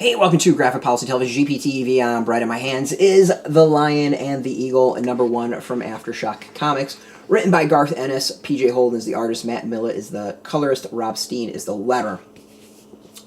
Hey, welcome to Graphic Policy Television, GPTV. I'm Brett. In my hands is The Lion and the Eagle, #1 from AfterShock Comics. Written by Garth, Ennis, PJ Holden is the artist, Matt Milla is the colorist, Rob Steen is the letterer.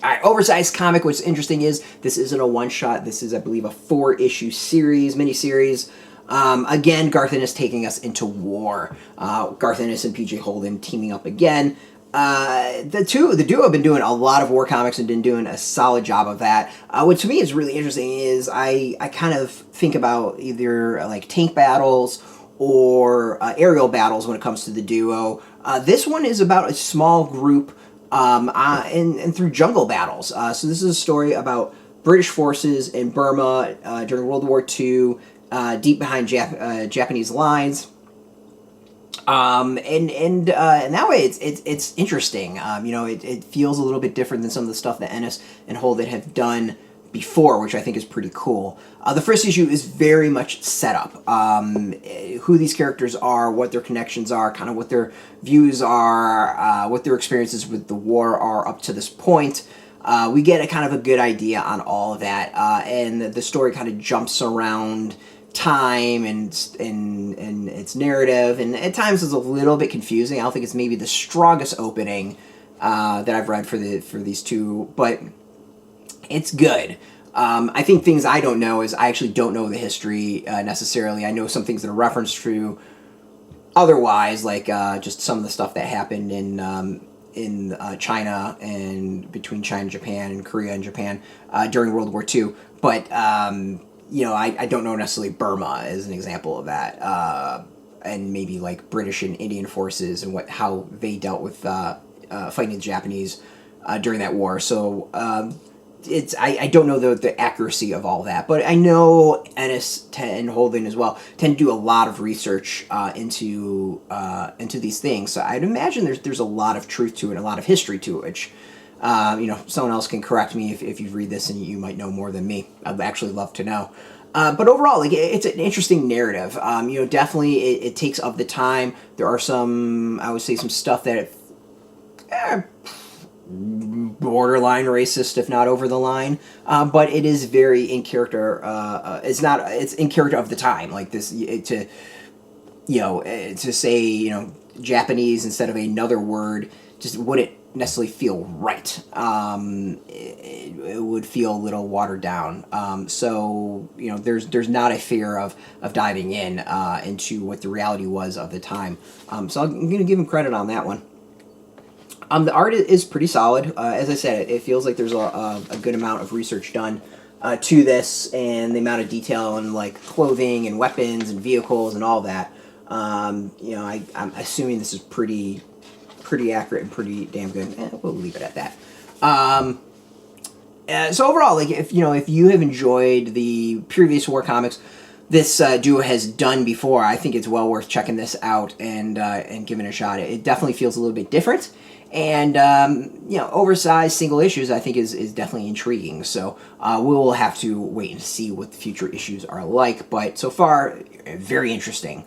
Alright, oversized comic. What's interesting is this isn't a one-shot. This is, I believe, a 4-issue series, miniseries. Again, Garth Ennis taking us into war. Garth Ennis and PJ Holden teaming up again. The duo have been doing a lot of war comics and been doing a solid job of that. What to me is really interesting is I kind of think about either like tank battles or aerial battles when it comes to the duo. This one is about a small group and through jungle battles. So this is a story about British forces in Burma during World War II, deep behind Japanese lines. And that way it's interesting. You know, it feels a little bit different than some of the stuff that Ennis and Holden have done before, which I think is pretty cool. The first issue is very much set up. Who these characters are, what their connections are, kind of what their views are, what their experiences with the war are up to this point. We get a kind of a good idea on all of that, and the story kind of jumps around time and its narrative, and at times it's a little bit confusing. I don't think it's maybe the strongest opening that I've read for these two, but it's good. I think things I don't know is I actually don't know the history necessarily. I know some things that are referenced to otherwise, like just some of the stuff that happened in China and between China and Japan and Korea and Japan during World War II, but you know, I don't know necessarily Burma as an example of that, and maybe like British and Indian forces and how they dealt with fighting the Japanese during that war. So I don't know the accuracy of all that, but I know Ennis and Holden as well tend to do a lot of research into these things. So I'd imagine there's a lot of truth to it, a lot of history to it, which you know, someone else can correct me if you read this and you might know more than me. I'd actually love to know. But overall, like, it's an interesting narrative. You know, definitely it takes up the time. There are some, I would say, some stuff that borderline racist, if not over the line. But it is very in character. It's in character of the time. Like this, to say, you know, Japanese instead of another word just wouldn't necessarily feel right. It would feel a little watered down. So, you know, there's not a fear of diving into what the reality was of the time. So I'm going to give him credit on that one. The art is pretty solid. As I said, it feels like there's a good amount of research done to this, and the amount of detail and like clothing and weapons and vehicles and all that. You know, I'm assuming this is pretty accurate and pretty damn good. We'll leave it at that. So overall, like, if you have enjoyed the previous war comics this duo has done before, I think it's well worth checking this out and giving it a shot. It definitely feels a little bit different, and you know, oversized single issues I think is definitely intriguing. So we'll have to wait and see what the future issues are like. But so far, very interesting.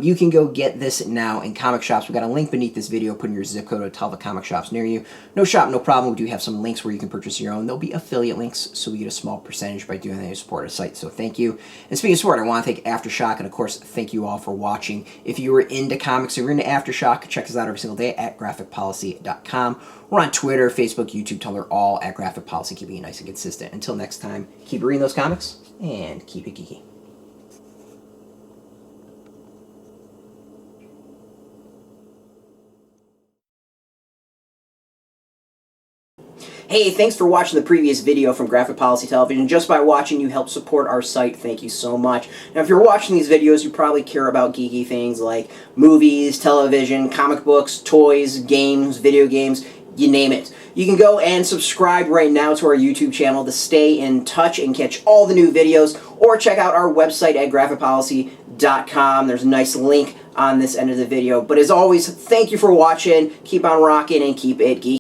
You can go get this now in comic shops. We've got a link beneath this video. Put in your zip code to tell the comic shops near you. No shop, no problem. We do have some links where you can purchase your own. There'll be affiliate links, so we get a small percentage by doing that to support our site. So thank you. And speaking of support, I want to thank AfterShock, and of course, thank you all for watching. If you were into comics, if you're into AfterShock, check us out every single day at graphicpolicy.com. We're on Twitter, Facebook, YouTube, Tumblr, all at Graphic Policy, keeping it nice and consistent. Until next time, keep reading those comics and keep it geeky. Hey, thanks for watching the previous video from Graphic Policy Television. Just by watching, you help support our site. Thank you so much. Now, if you're watching these videos, you probably care about geeky things like movies, television, comic books, toys, games, video games, you name it. You can go and subscribe right now to our YouTube channel to stay in touch and catch all the new videos, or check out our website at graphicpolicy.com. There's a nice link on this end of the video. But as always, thank you for watching. Keep on rocking and keep it geeky.